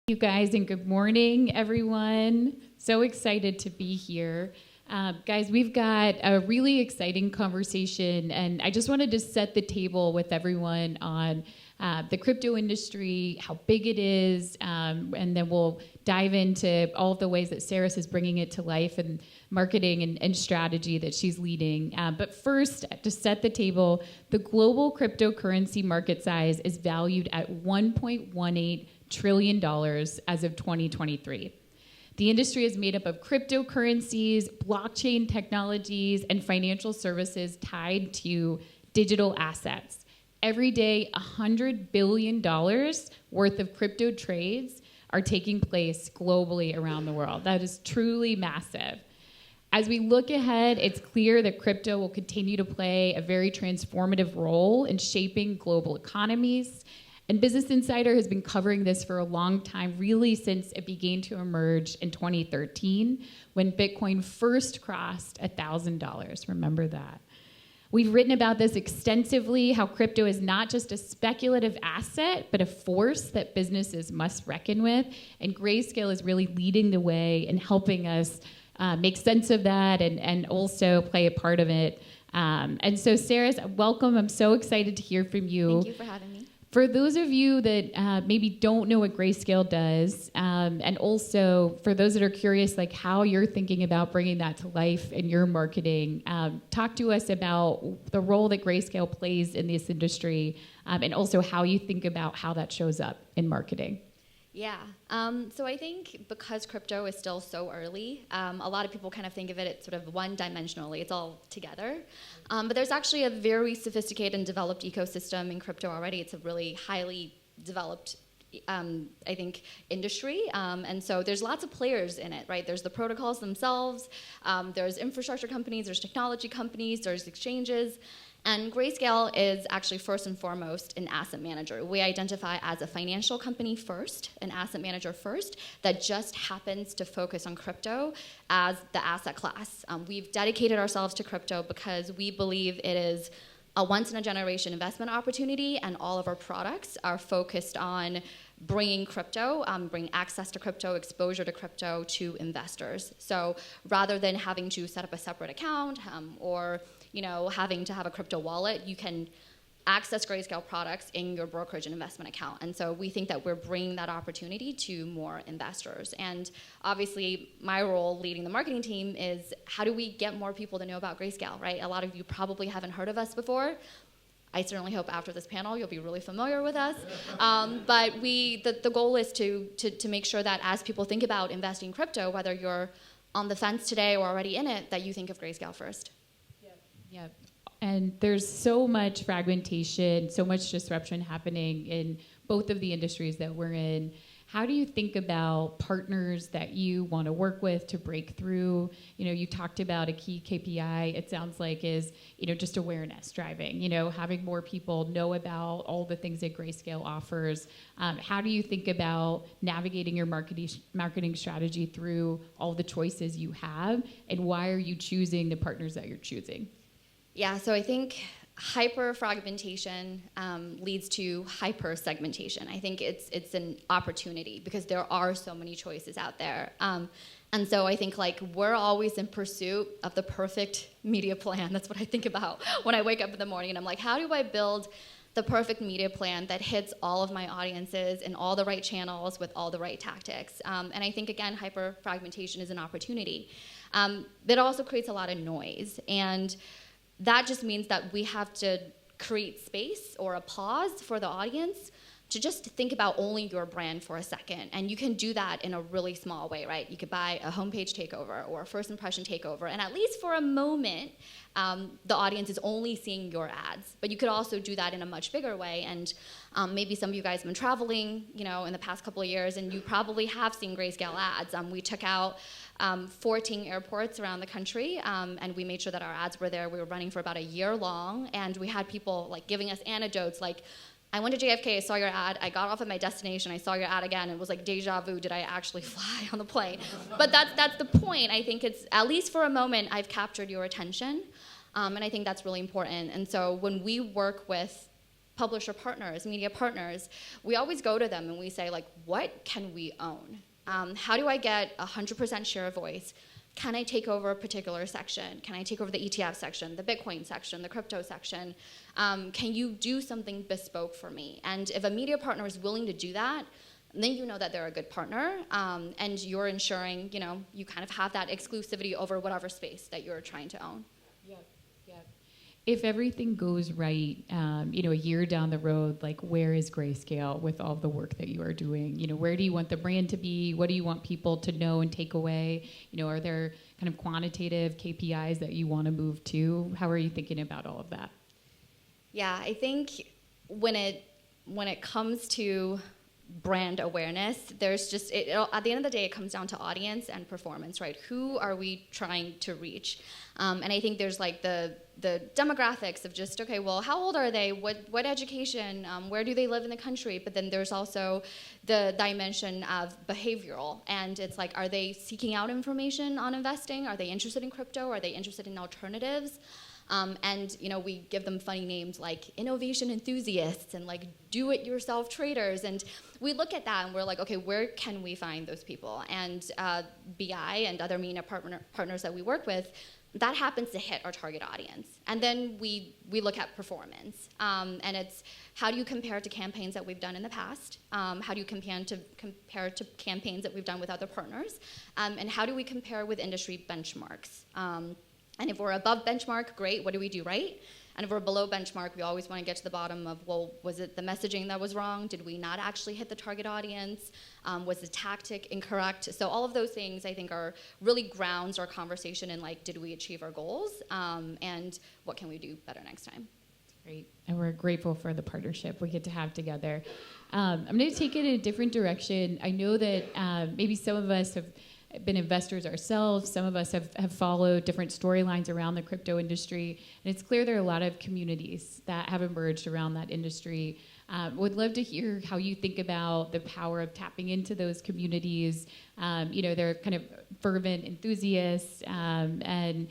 You guys, and good morning, everyone. So excited to be here. Guys, we've got a really exciting conversation, and I just wanted to set the table with everyone on the crypto industry, how big it is, and then we'll dive into all of the ways that Saris is bringing it to life and marketing and strategy that she's leading. But first, to set the table, the global cryptocurrency market size is valued at $1.18 trillion as of 2023. The industry is made up of cryptocurrencies, blockchain technologies, and financial services tied to digital assets. Every day, $100 billion worth of crypto trades are taking place globally around the world. That is truly massive. As we look ahead, it's clear that crypto will continue to play a very transformative role in shaping global economies. And Business Insider has been covering this for a long time, really since it began to emerge in 2013, when Bitcoin first crossed $1,000. Remember that. We've written about this extensively, how crypto is not just a speculative asset, but a force that businesses must reckon with. And Grayscale is really leading the way in helping us make sense of that and also play a part of it. And so, Saris, welcome. I'm so excited to hear from you. Thank you for having me. For those of you that maybe don't know what Grayscale does, and also for those that are curious, like how you're thinking about bringing that to life in your marketing, talk to us about the role that Grayscale plays in this industry, and also how you think about how that shows up in marketing. Yeah, so I think because crypto is still so early, a lot of people kind of think of it sort of one-dimensionally. It's all together. But there's actually a very sophisticated and developed ecosystem in crypto already. It's a really highly developed, I think, industry. And so there's lots of players in it, right? There's the protocols themselves. There's infrastructure companies. There's technology companies. There's exchanges. And Grayscale is actually first and foremost an asset manager. We identify as a financial company first, an asset manager first, that just happens to focus on crypto as the asset class. We've dedicated ourselves to crypto because we believe it is a once-in-a-generation investment opportunity, and all of our products are focused on bringing crypto, bring access to crypto, exposure to crypto to investors. So rather than having to set up a separate account or having to have a crypto wallet, you can access Grayscale products in your brokerage and investment account. And so we think that we're bringing that opportunity to more investors. And obviously, my role leading the marketing team is how do we get more people to know about Grayscale, right? A lot of you probably haven't heard of us before. I certainly hope after this panel you'll be really familiar with us. But the goal is to make sure that as people think about investing in crypto, whether you're on the fence today or already in it, that you think of Grayscale first. Yeah, and there's so much fragmentation, so much disruption happening in both of the industries that we're in. How do you think about partners that you want to work with to break through? You talked about a key KPI, it sounds like, is, just awareness driving, having more people know about all the things that Grayscale offers. How do you think about navigating your marketing strategy through all the choices you have, and why are you choosing the partners that you're choosing? Yeah, so I think hyper-fragmentation leads to hyper-segmentation. I think it's an opportunity because there are so many choices out there. And so I think we're always in pursuit of the perfect media plan. That's what I think about when I wake up in the morning and I'm like, how do I build the perfect media plan that hits all of my audiences in all the right channels with all the right tactics? And I think, again, hyper-fragmentation is an opportunity. It also creates a lot of noise. And that just means that we have to create space or a pause for the audience to just think about only your brand for a second. And you can do that in a really small way, right? You could buy a homepage takeover or a first impression takeover. And at least for a moment, the audience is only seeing your ads. But you could also do that in a much bigger way. And maybe some of you guys have been traveling, in the past couple of years, and you probably have seen Grayscale ads. We took out 14 airports around the country, and we made sure that our ads were there. We were running for about a year long, and we had people giving us anecdotes like, I went to JFK, I saw your ad, I got off at my destination, I saw your ad again, and it was like deja vu, did I actually fly on the plane? But that's the point. I think it's, at least for a moment, I've captured your attention, and I think that's really important. And so when we work with publisher partners, media partners, we always go to them and we say, like, what can we own? How do I get 100% share of voice? Can I take over a particular section? Can I take over the ETF section, the Bitcoin section, the crypto section? Can you do something bespoke for me? And if a media partner is willing to do that, then you know that they're a good partner, and you're ensuring, you kind of have that exclusivity over whatever space that you're trying to own. If everything goes right, a year down the road, like where is Grayscale with all the work that you are doing? Where do you want the brand to be? What do you want people to know and take away? Are there kind of quantitative KPIs that you want to move to? How are you thinking about all of that? Yeah, I think when it comes to brand awareness, there's just, at the end of the day, it comes down to audience and performance, right? Who are we trying to reach? And I think there's like the demographics of just, okay, well, how old are they? What education? Where do they live in the country? But then there's also the dimension of behavioral. And it's like, are they seeking out information on investing? Are they interested in crypto? Are they interested in alternatives? And we give them funny names like innovation enthusiasts and like do-it-yourself traders. And we look at that and we're like, okay, where can we find those people? And BI and other media partners that we work with, that happens to hit our target audience. And then we look at performance. And it's how do you compare to campaigns that we've done in the past? How do you compare to campaigns that we've done with other partners? And how do we compare with industry benchmarks? And if we're above benchmark, great, what do we do right? And if we're below benchmark, we always want to get to the bottom of, well, was it the messaging that was wrong? Did we not actually hit the target audience? Was the tactic incorrect? So all of those things, I think, are really grounds our conversation in, like, did we achieve our goals? And what can we do better next time? Great. And we're grateful for the partnership we get to have together. I'm going to take it in a different direction. I know that maybe some of us have been investors ourselves. Some of us have followed different storylines around the crypto industry. And it's clear there are a lot of communities that have emerged around that industry. Would love to hear how you think about the power of tapping into those communities. They're kind of fervent enthusiasts, and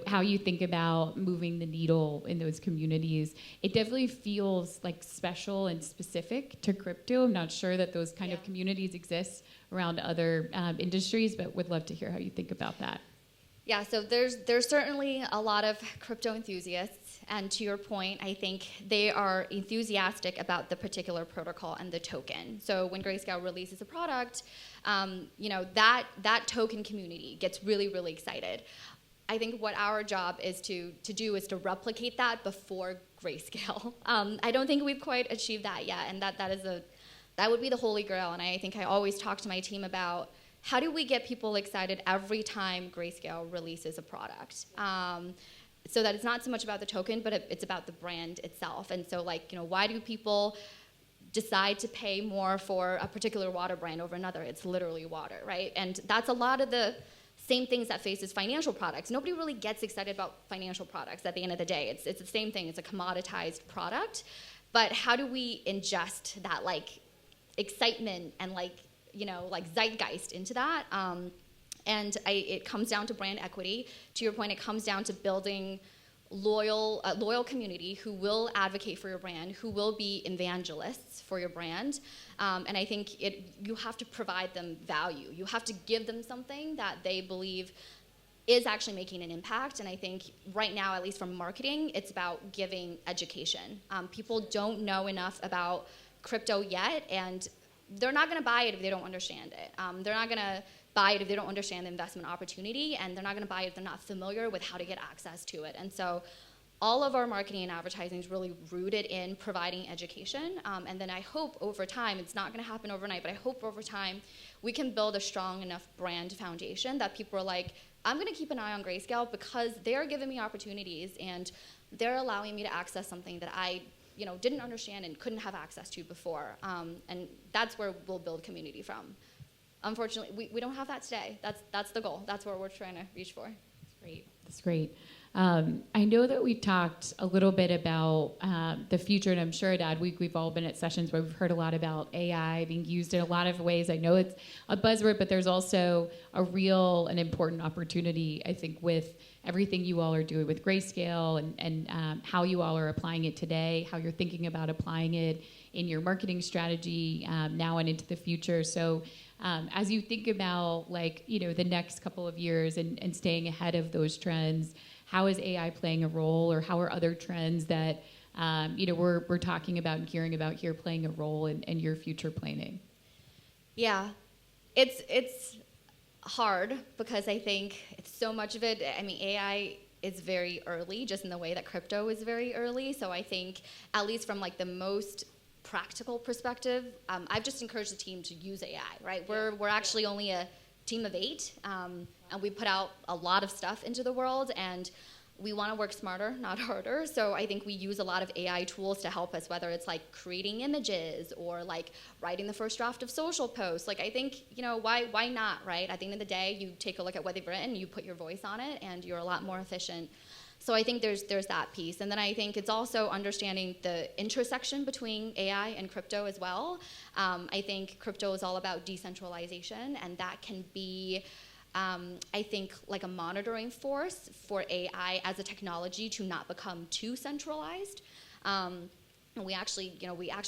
how you think about moving the needle in those communities. It definitely feels like special and specific to crypto. I'm not sure that those kind of communities exist around other industries, but would love to hear how you think about that. Yeah, so there's certainly a lot of crypto enthusiasts, and to your point, I think they are enthusiastic about the particular protocol and the token. So when Grayscale releases a product, that token community gets really, really excited. I think what our job is to do is to replicate that before Grayscale. I don't think we've quite achieved that yet, and that would be the holy grail. And I think I always talk to my team about how do we get people excited every time Grayscale releases a product, so that it's not so much about the token, but it's about the brand itself. And so, why do people decide to pay more for a particular water brand over another? It's literally water, right? And that's a lot of the same things that faces financial products. Nobody really gets excited about financial products at the end of the day. It's the same thing. It's a commoditized product. But how do we ingest that excitement and zeitgeist into that? It comes down to brand equity. To your point, it comes down to building loyal community who will advocate for your brand, who will be evangelists for your brand. And I think you have to provide them value. You have to give them something that they believe is actually making an impact. And I think right now, at least from marketing, it's about giving education. People don't know enough about crypto yet, and they're not going to buy it if they don't understand it. They're not going to buy it if they don't understand the investment opportunity, and they're not going to buy it if they're not familiar with how to get access to it. And so all of our marketing and advertising is really rooted in providing education. And then I hope over time, it's not going to happen overnight, but I hope over time we can build a strong enough brand foundation that people are like, I'm going to keep an eye on Grayscale because they're giving me opportunities and they're allowing me to access something that I didn't understand and couldn't have access to before. And that's where we'll build community from. Unfortunately, we don't have that today. That's the goal. That's what we're trying to reach for. That's great. I know that we talked a little bit about the future, and I'm sure at Adweek we've all been at sessions where we've heard a lot about AI being used in a lot of ways. I know it's a buzzword, but there's also a real and important opportunity, I think, with everything you all are doing with Grayscale and how you all are applying it today, how you're thinking about applying it in your marketing strategy now and into the future. So as you think about the next couple of years and staying ahead of those trends, how is AI playing a role, or how are other trends that we're talking about and hearing about here playing a role in your future planning? Yeah, it's hard because I think it's so much of it. I mean, AI is very early, just in the way that crypto is very early. So I think, at least from the most practical perspective, I've just encouraged the team to use AI. Right? We're actually only a team of 8, and we put out a lot of stuff into the world, and we want to work smarter, not harder. So I think we use a lot of AI tools to help us, whether it's creating images or writing the first draft of social posts. I think, why not, right? At the end of the day, you take a look at what they've written, you put your voice on it, and you're a lot more efficient. So I think there's that piece. And then I think it's also understanding the intersection between AI and crypto as well. I think crypto is all about decentralization, and that can be, I think, a monitoring force for AI as a technology to not become too centralized. And we actually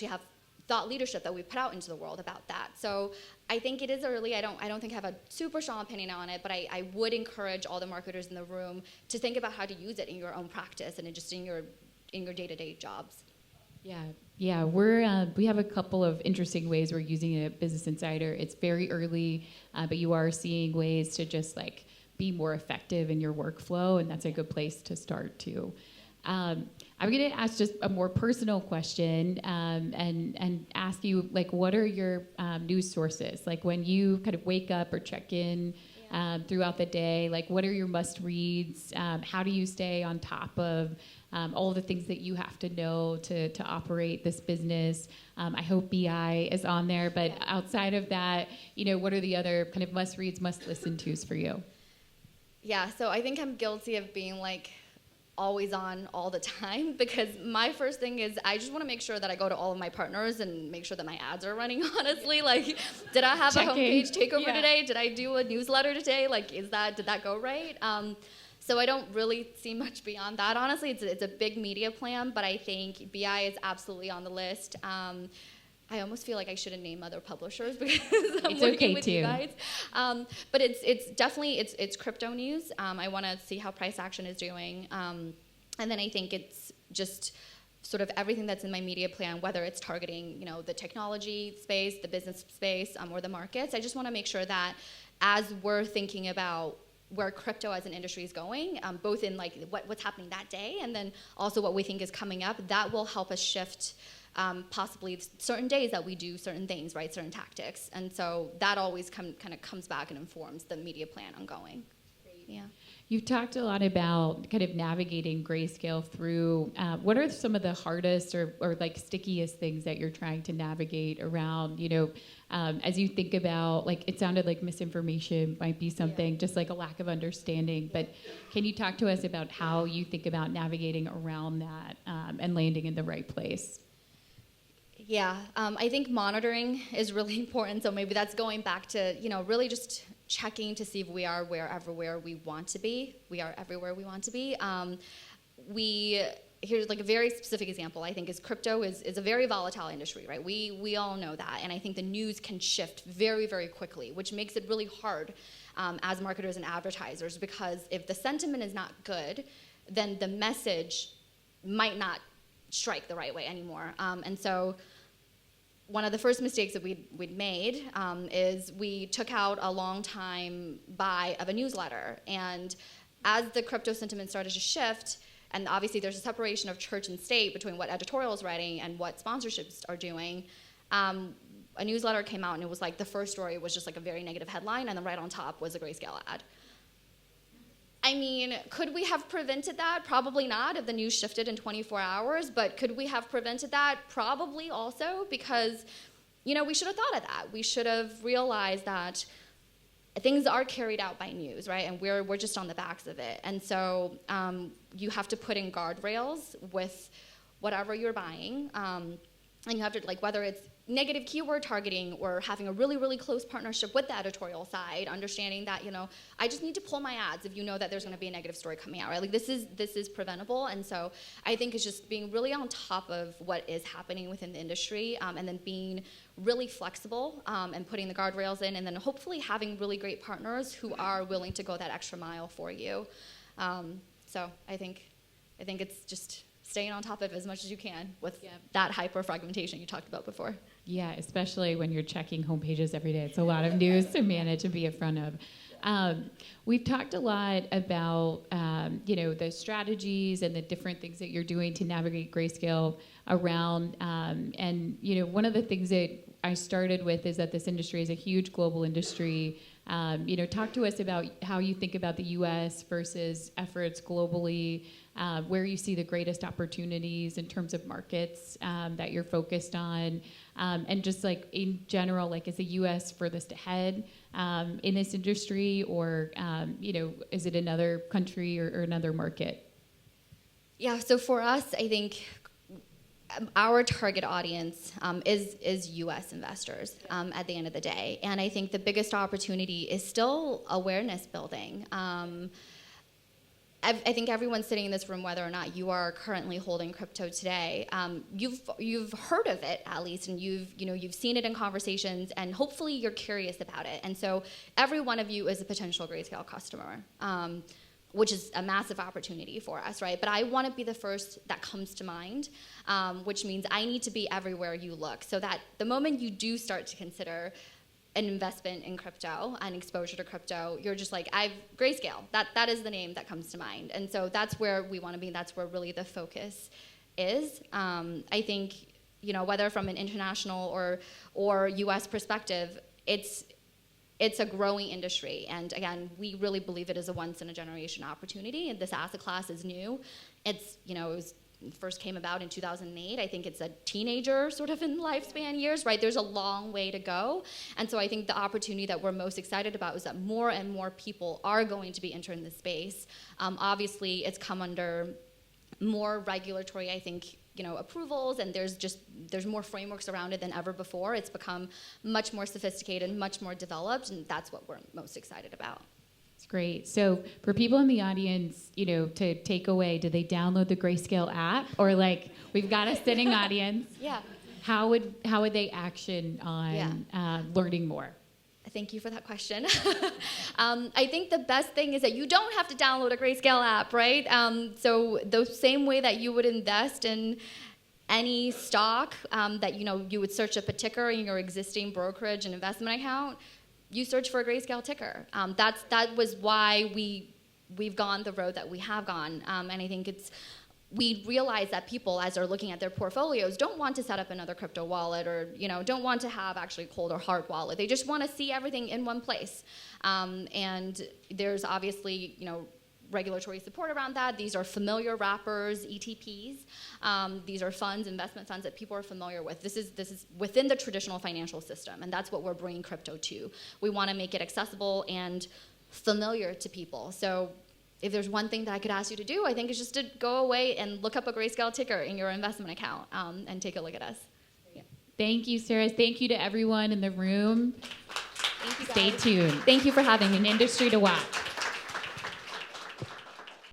have thought leadership that we put out into the world about that. So I think it is early. I don't think I have a super strong opinion on it, but I would encourage all the marketers in the room to think about how to use it in your own practice and just in your day-to-day jobs. Yeah, we have a couple of interesting ways we're using it at Business Insider. It's very early, but you are seeing ways to just be more effective in your workflow, and that's a good place to start too. I'm going to ask just a more personal question and ask you, what are your news sources? When you kind of wake up or check in throughout the day, what are your must-reads? How do you stay on top of all the things that you have to know to operate this business? I hope BI is on there, but outside of that, what are the other kind of must-reads, must-listen-tos for you? Yeah, so I think I'm guilty of being always on all the time, because my first thing is I just want to make sure that I go to all of my partners and make sure that my ads are running, honestly. Did I have a homepage takeover today? Did I do a newsletter today? Did that go right? So I don't really see much beyond that, honestly. It's a big media plan, but I think BI is absolutely on the list. I almost feel like I shouldn't name other publishers because I'm working with you guys. But it's definitely it's crypto news. I want to see how price action is doing, and then I think it's just sort of everything that's in my media plan, whether it's targeting the technology space, the business space, or the markets. I just want to make sure that as we're thinking about where crypto as an industry is going, both in what's happening that day and then also what we think is coming up, that will help us shift. Possibly certain days that we do certain things, right? Certain tactics, and so that always kind of comes back and informs the media plan ongoing. Yeah. You've talked a lot about kind of navigating Grayscale through. What are some of the hardest or stickiest things that you're trying to navigate around? As you think about, it sounded like misinformation might be something, just a lack of understanding. But can you talk to us about how you think about navigating around that and landing in the right place? Yeah, I think monitoring is really important. So maybe that's going back to, really just checking to see if we are everywhere we want to be. We are everywhere we want to be. Here's a very specific example, I think, is crypto is a very volatile industry, right? We all know that. And I think the news can shift very, very quickly, which makes it really hard as marketers and advertisers, because if the sentiment is not good, then the message might not strike the right way anymore. And so one of the first mistakes that we'd made is we took out a long time buy of a newsletter. And as the crypto sentiment started to shift, and obviously there's a separation of church and state between what editorial is writing and what sponsorships are doing, a newsletter came out and it was the first story was just a very negative headline, and then right on top was a Grayscale ad. I mean, could we have prevented that? Probably not if the news shifted in 24 hours, but could we have prevented that? Probably also, because, we should have thought of that. We should have realized that things are carried out by news, right? And we're just on the backs of it. And so you have to put in guardrails with whatever you're buying. And you have to, like, whether it's negative keyword targeting or having a really, really close partnership with the editorial side, understanding that, I just need to pull my ads if you know that there's going to be a negative story coming out, right? Like, this is preventable. And so I think it's just being really on top of what is happening within the industry, and then being really flexible, and putting the guardrails in, and then hopefully having really great partners who are willing to go that extra mile for you. So I think it's just staying on top of it as much as you can with that hyper fragmentation you talked about before. Yeah, especially when you're checking homepages every day. It's a lot of news to manage and be in front of. We've talked a lot about the strategies and the different things that you're doing to navigate Grayscale around. And one of the things that I started with is that this industry is a huge global industry. Talk to us about how you think about the U.S. versus efforts globally, where you see the greatest opportunities in terms of markets that you're focused on, and just like in general, like is the U.S. furthest ahead in this industry, or is it another country or another market? Yeah, so for us, I think our target audience is U.S. investors at the end of the day. And I think the biggest opportunity is still awareness building. I think everyone sitting in this room, whether or not you are currently holding crypto today, you've heard of it at least, and you've seen it in conversations, and hopefully you're curious about it. And so every one of you is a potential Grayscale customer, which is a massive opportunity for us, right? But I want to be the first that comes to mind, which means I need to be everywhere you look, so that the moment you do start to consider an investment in crypto and exposure to crypto, you're just like, Grayscale, that is the name that comes to mind. And so that's where we want to be. That's where really the focus is. I think, whether from an international or U.S. perspective, it's a growing industry. And again, we really believe it is a once-in-a-generation opportunity. And this asset class is new. It first came about in 2008. I think it's a teenager sort of in lifespan years, right? There's a long way to go. And so I think the opportunity that we're most excited about is that more and more people are going to be entering this space. Obviously, it's come under more regulatory, I think, approvals, and there's more frameworks around it than ever before. It's become much more sophisticated, much more developed, and that's what we're most excited about. It's great. So for people in the audience, to take away, do they download the Grayscale app, or like we've got a sitting audience? Yeah. How would they action on learning more? Thank you for that question. I think the best thing is that you don't have to download a Grayscale app, right? So the same way that you would invest in any stock, that you would search up a ticker in your existing brokerage and investment account, you search for a Grayscale ticker. That was why we've gone the road that we have gone, and I think we realize that people, as they're looking at their portfolios, don't want to set up another crypto wallet, or don't want to have actually cold or hard wallet. They just want to see everything in one place. And there's obviously regulatory support around that. These are familiar wrappers, ETPs. These are funds, investment funds that people are familiar with. This is within the traditional financial system, and that's what we're bringing crypto to. We want to make it accessible and familiar to people. So if there's one thing that I could ask you to do, I think it's just to go away and look up a Grayscale ticker in your investment account, and take a look at us. Yeah. Thank you, Sarah. Thank you to everyone in the room. Thank you, guys. Stay tuned. Thank you for having me. An industry to watch.